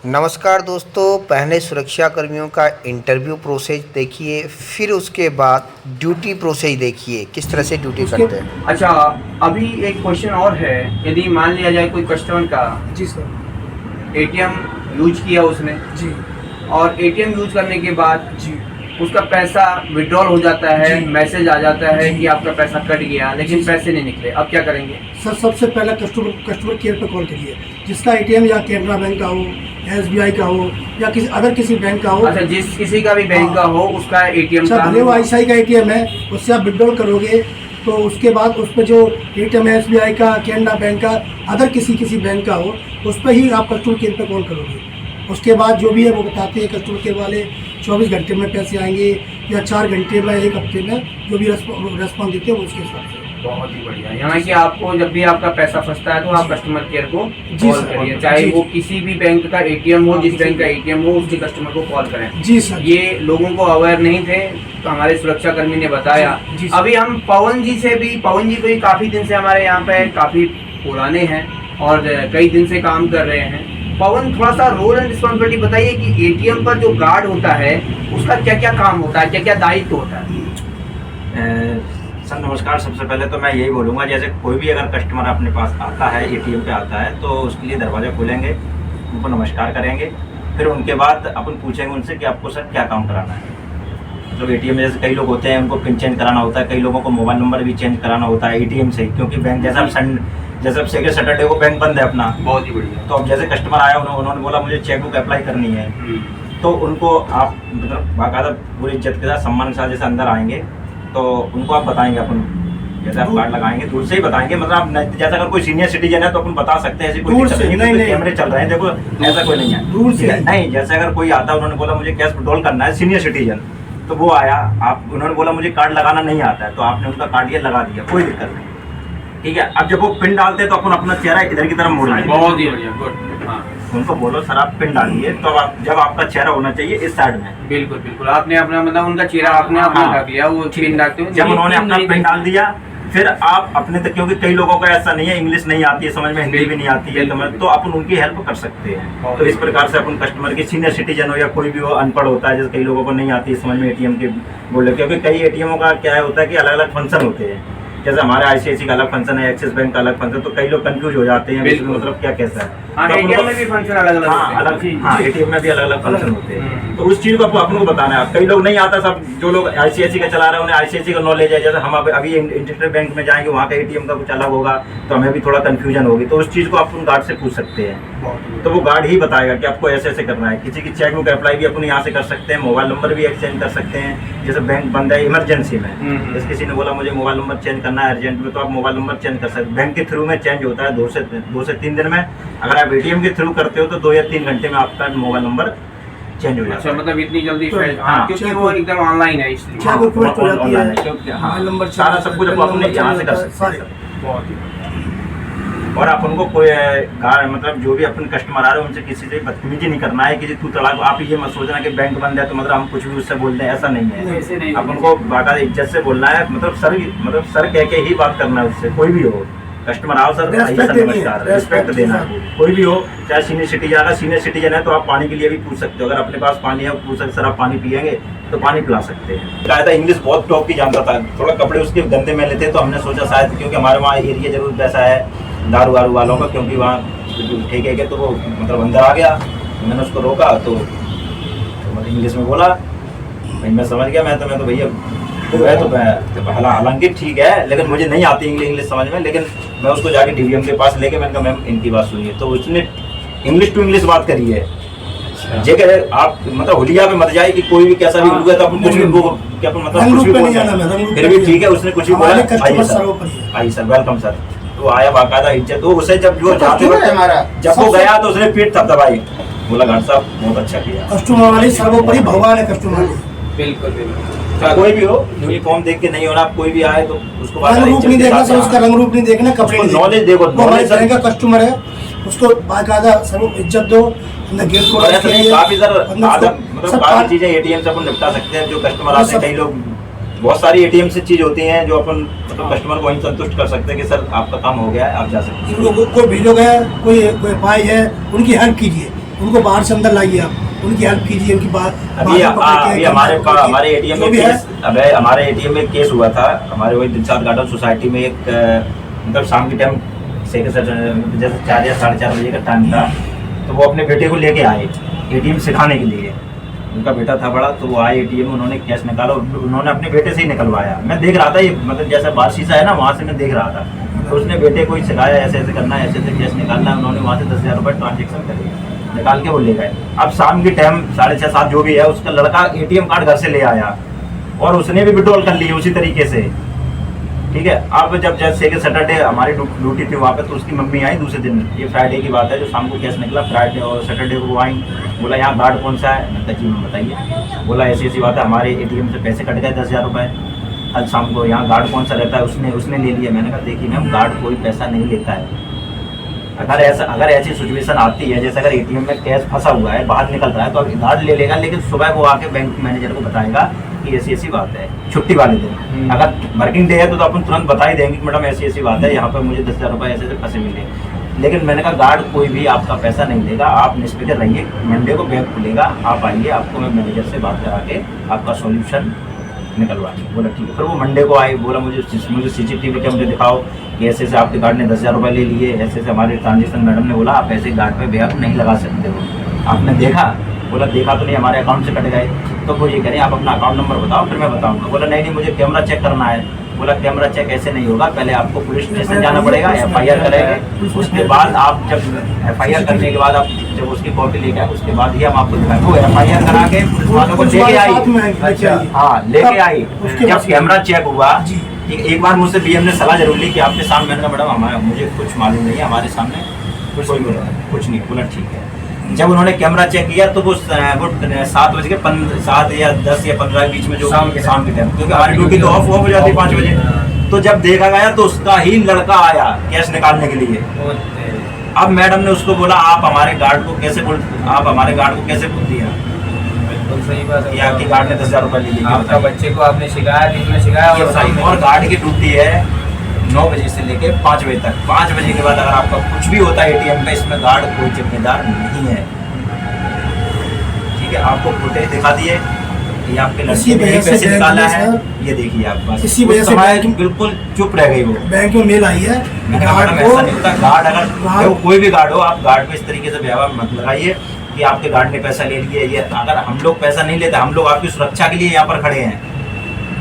नमस्कार दोस्तों, पहले सुरक्षा कर्मियों का इंटरव्यू प्रोसेस देखिए, फिर उसके बाद ड्यूटी प्रोसेस देखिए किस तरह से ड्यूटी करते हैं। अच्छा, अभी एक क्वेश्चन और है। यदि मान लिया जाए कोई कस्टमर का जी सर। एटीएम यूज किया उसने जी और एटीएम यूज करने के बाद जी उसका पैसा विड्रॉल हो जाता है, जी। मैसेज आ जाता है जी। कि आपका पैसा कट गया, लेकिन पैसे नहीं निकले, अब क्या करेंगे? सर, सबसे पहला कस्टमर केयर पे कॉल करिए। जिसका एटीएम या कैनरा बैंक का हो, एसबीआई का हो या किसी बैंक का हो। अच्छा, जिस किसी का भी बैंक का हो उसका एटीएम अच्छा, का भले वो आईसीआई का एटीएम है, उससे आप विड्रॉल करोगे तो उसके बाद उस पर जो एटीएम है एसबीआई का, कैनरा बैंक का, अदर किसी बैंक का हो, उस पर ही आप कस्टमर केयर पे कॉल करोगे। उसके बाद जो भी है वो बताते हैं कस्टमर केयर वाले 24 घंटे में पैसे आएंगे या 4 घंटे में, 1 हफ्ते में, जो भी रेस्पॉन्स देते हैं उसके हिसाब से। बहुत ही बढ़िया। यानी कि आपको जब भी आपका पैसा फंसता है तो आप कस्टमर केयर को जी कॉल सर। करिए, चाहे जी। वो किसी भी बैंक का एटीएम हो, जिस किसी बैंक का एटीएम हो उसके कस्टमर को कॉल करें। जी सर। ये लोगों को अवेयर नहीं थे तो हमारे सुरक्षा कर्मी ने बताया। जी सर। अभी हम पवन जी को ही काफी दिन से हमारे यहाँ पे काफी पुराने हैं और कई दिन से काम कर रहे हैं। पवन, थोड़ा सा रोल एंड रिस्पॉन्सिबिलिटी बताइए कि एटीएम पर जो गार्ड होता है उसका क्या क्या काम होता है, क्या क्या दायित्व होता है? सर नमस्कार। सबसे पहले तो मैं यही बोलूँगा, जैसे कोई भी अगर कस्टमर अपने पास आता है, एटीएम पे आता है, तो उसके लिए दरवाज़ा खोलेंगे, उनको नमस्कार करेंगे, फिर उनके बाद अपन पूछेंगे उनसे कि आपको सर क्या काम कराना है। मतलब एटीएम में जैसे कई लोग होते हैं उनको पिन चेंज कराना होता है, कई लोगों को मोबाइल नंबर भी चेंज कराना होता है एटीएम से, क्योंकि बैंक जैसे अब सेकेंड सैटरडे को बैंक बंद है अपना। बहुत ही बढ़िया। तो अब जैसे कस्टमर आया उन्होंने बोला मुझे चेकबुक अप्लाई करनी है, तो उनको आप मतलब बाकायदा पूरी इज्जत के साथ, सम्मान के साथ जैसे अंदर आएंगे तो उनको आप बताएंगे, अपन जैसे आप कार्ड लगाएंगे दूर से ही बताएंगे। मतलब आप जैसे अगर कोई सीनियर सिटीजन है तो अपन बता सकते हैं, ऐसी कोई दिक्कत नहीं है, कैमरे चल रहे हैं, देखो ऐसा कोई नहीं है दूर से नहीं। जैसे अगर कोई आता है, उन्होंने बोला मुझे कैश विड्रॉल करना है, सीनियर सिटीजन, तो वो आया, आप उन्होंने बोला मुझे कार्ड लगाना नहीं आता है, तो आपने उनका कार्ड ये लगा दिया, कोई दिक्कत नहीं, ठीक है। अब जब वो पिन डालते हैं तो अपन अपना चेहरा इधर की तरफ मोड़ लेंगे। बहुत ही बढ़िया, गुड। हाँ, उनको बोलो सर आप पिन डालिए, तो आप जब आपका चेहरा होना चाहिए इस साइड में। बिल्कुल बिल्कुल, आपने अपना मतलब उनका चेहरा आपने ढक लिया, वो पिन डालते हुए जब उन्होंने अपना पिन डाल दिया, फिर आप अपने तक, क्योंकि कई लोगों का ऐसा नहीं है, इंग्लिश नहीं आती है समझ में, हिंदी भी नहीं आती है, तो अपन उनकी हेल्प कर सकते हैं। तो इस प्रकार से अपन कस्टमर की, सीनियर सिटीजन हो या कोई भी हो, अनपढ़ होता है, जैसे कई लोगों को नहीं आती है समझ में एटीएम के बोले, क्योंकि कई एटीएमओ का क्या होता है कि अलग अलग फंक्शन होते हैं, जैसे हमारे आईसीआईसी का अलग फंक्शन है, एक्सिस बैंक का अलग फंक्शन, तो कई लोग कंफ्यूज हो जाते हैं मतलब क्या कैसा है। हाँ, एटीएम में भी फंक्शन अलग अलग हाँ अलग, हाँ एटीएम में भी अलग अलग फंक्शन होते हैं, तो उस चीज़ को अपन को बताना है। कई लोग नहीं आता, सब जो लोग आईसीआईसी का चला रहे हैं उन्हें आईसीआईसी का नॉलेज है, जैसे हम अभी इंटरनेट बैंक में जाएंगे, वहाँ का एटीएम का कुछ अलग होगा तो हमें भी थोड़ा कंफ्यूजन होगी, तो उस चीज़ को आप गार्ड से पूछ सकते हैं, तो वो गार्ड ही बताएगा कि आपको ऐसे ऐसे करना है। किसी की चेकबुक अप्लाई भी अपन यहाँ से कर सकते हैं, मोबाइल नंबर भी एक्सचेंज कर सकते हैं, जैसे बैंक बंद है इमरजेंसी में, जैसे किसी ने बोला मुझे मोबाइल नंबर चेंज करना है अर्जेंट में, तो आप मोबाइल नंबर चेंज कर सकते हैं। बैंक के थ्रू में चेंज होता है 2 से 3 दिन में, अगर आप एटीएम के थ्रू करते हो तो 2 या 3 घंटे में आपका मोबाइल नंबर चेंज हो जाता है। अच्छा, मतलब इतनी जल्दी तो, हाँ, क्योंकि वो एकदम ऑनलाइन है इसलिए। क्या वो रिक्वेस्ट हो जाती है, हाँ, नंबर सारा सब कुछ अपने यहाँ से कर सकते हैं। बहुत ही और अपन को कोई मतलब जो भी अपन कस्टमर आ रहे हैं उनसे किसी से बदतमीजी नहीं करना है, किसी तू तड़ाक, आप ये मत सोचना कि बैंक बंद है तो मतलब हम कुछ भी उससे बोलते हैं, ऐसा नहीं है। अपन को बाकायदा इज्जत से बोलना है, मतलब सर कह के ही बात करना है उससे, कोई भी हो कस्टमर आओ सर नमस्कार, रिस्पेक्ट देना है, कोई भी हो, चाहे सीनियर सिटीजन, अगर सीनियर सिटीजन है तो आप पानी के लिए भी पूछ सकते हो, अगर अपने पास पानी है पूछ सकते सर आप पानी पिएंगे तो पानी पिला सकते हैं। कायदा इंग्लिश बहुत टॉप की जानता था, थोड़ा कपड़े उसके गंदे में लेते, तो हमने सोचा शायद क्योंकि हमारे वहाँ एरिया जरूर वैसा है दारू वारू वालों का, क्योंकि वहाँ ठेके के, तो वो मतलब अंदर आ गया, मैंने उसको रोका तो मतलब इंग्लिश में बोला, भाई मैं समझ गया, मैं तो भैया तो हालांकि ठीक है, लेकिन मुझे नहीं आती इंग्लिश समझ में, लेकिन मैं उसको जाके डीवीएम के पास लेके मैंने कहा मैम इनकी बात सुनिए, तो उसने इंग्लिश टू इंग्लिश बात करी है। जेकर आप मतलब हुलिया पे मत जाए कि कोई भी कैसा भी हुआ तो अपन कुछ भी क्या मतलब कुछ भी बोल जाए, फिर भी ठीक है, उसने कुछ भी बोला, आइए सर वेलकम सर, तो आया बाकायदा इज्जत, तो उसे जब जो जाते वक्त जब वो गया तो उसने पीठ थपथपाई, बोला घाट साहब बहुत अच्छा किया। कस्टमर वाली सर्वोपरि भगवान है, कस्टमर बिल्कुल बिल्कुल। कोई भी हो, यूनिफॉर्म देख के नहीं होना, कोई भी आए तो उसको रंग रूप नहीं देखना सर, उसका रंग रूप नहीं देखना, कपड़े नॉलेज देखो, हमारे तरह का कस्टमर है, उसको बाकायदा सर्व इज्जत दो, गेट को काफी सर मतलब काफी चीजें एटीएम से अपन निपटा सकते हैं। जो कस्टमर आते हैं, कई लोग बहुत सारी एटीएम से चीज होती हैं जो अपन मतलब कस्टमर को वहीं संतुष्ट कर सकते हैं कि सर आपका काम हो गया है, आप जा सकते हैं। कोई भी लोग है, कोई पाई है, उनकी हेल्प कीजिए, उनको बाहर से अंदर लाइए, आप उनकी हेल्प कीजिए, उनकी बात अभी हमारे एटीएम में केस, हमारे एटीएम में केस हुआ था। हमारे वही दिलशाद गार्डन सोसाइटी में एक मतलब शाम के टाइम जैसे 4 या 4:30 बजे का टाइम था, तो वो अपने बेटे को लेके आए एटीएम सिखाने के लिए। उनका बेटा था बड़ा, तो वो आए एटीएम, उन्होंने कैश निकाला, उन्होंने अपने बेटे से ही निकलवाया। मैं देख रहा था, ये मतलब जैसा बाहर शीशा है ना, वहाँ से मैं देख रहा था। तो उसने बेटे को ही सिखाया ऐसे ऐसे करना है, ऐसे ऐसे कैश निकालना है। उन्होंने वहाँ से 10,000 रुपये ट्रांजेक्शन करे, निकाल के वो ले गए। अब शाम के टाइम 6:30 7 जो भी है, उसका लड़का एटीएम कार्ड घर से ले आया और उसने भी विड्रॉल कर ली उसी तरीके से, ठीक है। अब जब जैसे कि सैटरडे हमारी ड्यूटी थी वहाँ पे, तो उसकी मम्मी आई दूसरे दिन, ये फ्राइडे की बात है, जो शाम को कैश निकला फ्राइडे और सैटरडे को वो आई। बोला यहाँ गार्ड कौन सा है? मैं जी बताइए। बोला ऐसी ऐसी बात है, हमारे एटीएम से पैसे कट गए 10,000 रुपये कल शाम को, यहाँ गार्ड कौन सा रहता है? उसने ले लिया। मैंने कहा देखिए मैम, गार्ड कोई पैसा नहीं लेता है। अगर ऐसी सिचुएशन आती है, जैसे अगर एटीएम में कैश फंसा हुआ है, बाहर निकल रहा है, तो अभी गार्ड ले लेगा, लेकिन सुबह वो आके बैंक मैनेजर को बताएगा कि ऐसी ऐसी बात है, छुट्टी वाले दिन। अगर वर्किंग डे है तो अपन तुरंत बता ही देंगे कि मैडम ऐसी ऐसी बात है, यहाँ पर मुझे 10,000 रुपये ऐसे ऐसे फंसे मिले। लेकिन मैंने कहा गार्ड कोई भी आपका पैसा नहीं लेगा, आप निष्फिक्र रहिए, मंडे को बैंक खुलेगा, आप आइए, आपको मैं मैनेजर से बात करा के आपका सॉल्यूशन निकलवाएंगे। बोला ठीक है। फिर वो मंडे को आए, बोला मुझे CCTV कैमरे दिखाओ कि ऐसे ऐसे आपके गार्ड ने 10,000 रुपये ले लिए, ऐसे ऐसे हमारे ट्रांजेक्शन। मैडम ने बोला आप ऐसे गार्ड पे ब्याज नहीं लगा सकते हो। आपने देखा? बोला देखा तो नहीं, हमारे अकाउंट से कट गए। तो वो ये करें आप अपना अकाउंट नंबर बताओ, फिर मैं बताऊँगा। बोला नहीं मुझे कैमरा चेक करना है। बोला कैमरा चेक ऐसे नहीं होगा, पहले आपको पुलिस स्टेशन जाना पड़ेगा, FIR करेंगे, उसके बाद आप जब FIR करने के बाद आप जब उसकी कॉपी लेके आए, उसके बाद ही हम आपको दिखाएंगे। वो FIR करा के पुलिस वालों को लेके आई, हाँ लेके आई। जब कैमरा चेक हुआ, एक बार मुझसे BM ने सलाह जरूर ली कि आपके सामने। मैंने कहा मैडम मुझे कुछ मालूम नहीं है, हमारे सामने कुछ नहीं। बोला ठीक है। जब उन्होंने कैमरा चेक किया तो वो 7 या 10 या 15 के बीच में जो शाम के टाइम, क्योंकि हमारी ड्यूटी तो ऑफ हो जाती है 5 बजे। तो जब देखा गया तो उसका ही लड़का आया कैश निकालने के लिए। अब मैडम ने उसको बोला आप हमारे गार्ड को कैसे बोल दिया? बिल्कुल सही बात है। आपके गार्ड ने 10,000 रुपये ले लिया, आपका बच्चे को आपने सिखाया और गार्ड की ड्यूटी है 9 बजे से लेके 5 बजे तक। 5 बजे के बाद अगर आपका कुछ भी होता है एटीएम पे, इसमें गार्ड कोई जिम्मेदार नहीं है, ठीक है। आपको फुटेज दिखा दिए, ये आपके लड़के ने पैसे निकाला है, ये देखिए आप। बस इसी वजह से बैंक बिल्कुल चुप रह गई वो। बैंक में मेल आई है, मैडम ऐसा नहीं होता। गार्ड अगर कोई भी गार्ड हो, आप गार्ड पे इस तरीके से व्यवहार मत लगाइए कि आपके गार्ड ने पैसा ले लिया। ये अगर हम लोग पैसा नहीं लेते, हम लोग आपकी सुरक्षा के लिए यहाँ पर खड़े हैं।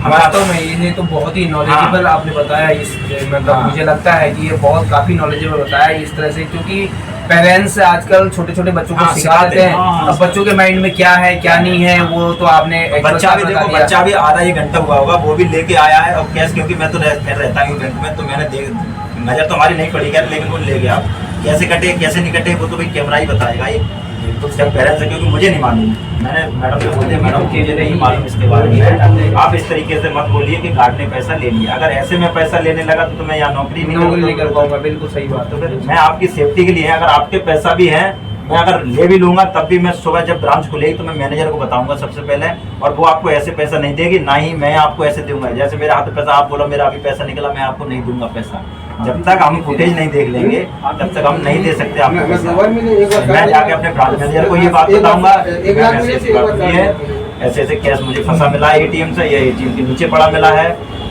वास्तव में ये तो बहुत ही नॉलेजेबल आपने बताया। इस मतलब मुझे लगता है कि ये बहुत काफ़ी नॉलेजेबल बताया इस तरह से, क्योंकि पेरेंट्स आजकल छोटे छोटे बच्चों को सिखाते हैं। अब बच्चों के माइंड में क्या है क्या नहीं है वो तो आपने बच्चा भी आधा 1 घंटा हुआ होगा, वो भी लेके आया है। और कैश, क्योंकि मैं तो रहता हूँ बैंक में, तो मैंने नजर तो हमारी नहीं पड़ी यार, लेकिन वो ले गया। कैसे कटे कैसे नहीं कटे वो तो भाई कैमरा ही बताएगा। ये तो सब पेरेंट्स है, क्योंकि मुझे नहीं मालूम। मैंने मैडम से बोलते मैडम मुझे नहीं मालूम इसके बारे में, आप इस तरीके से मत बोलिए कि गार्ड ने पैसा ले लिया। अगर ऐसे में पैसा लेने लगा तो मैं यहाँ नौकरी नहीं कर पाऊंगा। बिल्कुल सही बात। तो फिर मैं आपकी सेफ्टी के लिए, अगर आपके पैसा भी है, मैं अगर ले भी लूंगा तब भी मैं सुबह जब ब्रांच खुलेगी तो मैं मैनेजर को बताऊंगा सबसे पहले, और वो आपको ऐसे पैसा नहीं देगी, ना ही मैं आपको ऐसे दूंगा। जैसे मेरे हाथ में पैसा, आप बोलो मेरा अभी पैसा निकला, मैं आपको नहीं दूंगा पैसा। जब तक हम फुटेज नहीं देख लेंगे तब तक हम नहीं दे सकते आपको पैसा। मैं जाके अपने ब्रांच मैनेजर को ये बात बताऊंगा, ऐसे ऐसे कैश मुझे फंसा मिला है एटीएम से, या एटीएम के नीचे पड़ा मिला है।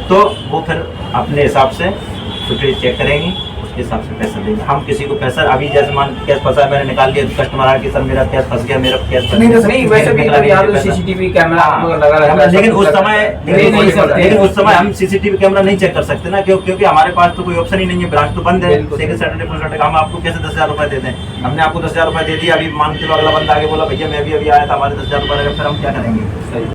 तो वो फिर अपने हिसाब से फुटेज चेक करेंगी, उसके हिसाब से पैसा देंगे। हम किसी को पैसा, अभी जैसे मान कैश फंसा है, मैंने निकाल लिया, कस्टमर आ के सर मेरा कैश फंस गया, मेरा कैश फंस गया। नहीं वैसे भी CCTV कैमरा लगा रहता है, लेकिन उस समय हम CCTV कैमरा नहीं चेक कर सकते ना, क्योंकि हमारे पास तो कोई ऑप्शन ही नहीं है, ब्रांच तो बंद है। सेकंड सैटरडे फुल सैटरडे हम आपको कैसे 10,000 रुपये दे दें? हमने आपको 10,000 रुपये दे दिया, अभी मान के अगला बंदा आगे बोला भैया मैं भी अभी आया था, हमारे 10,000 रुपये, फिर हम क्या करेंगे?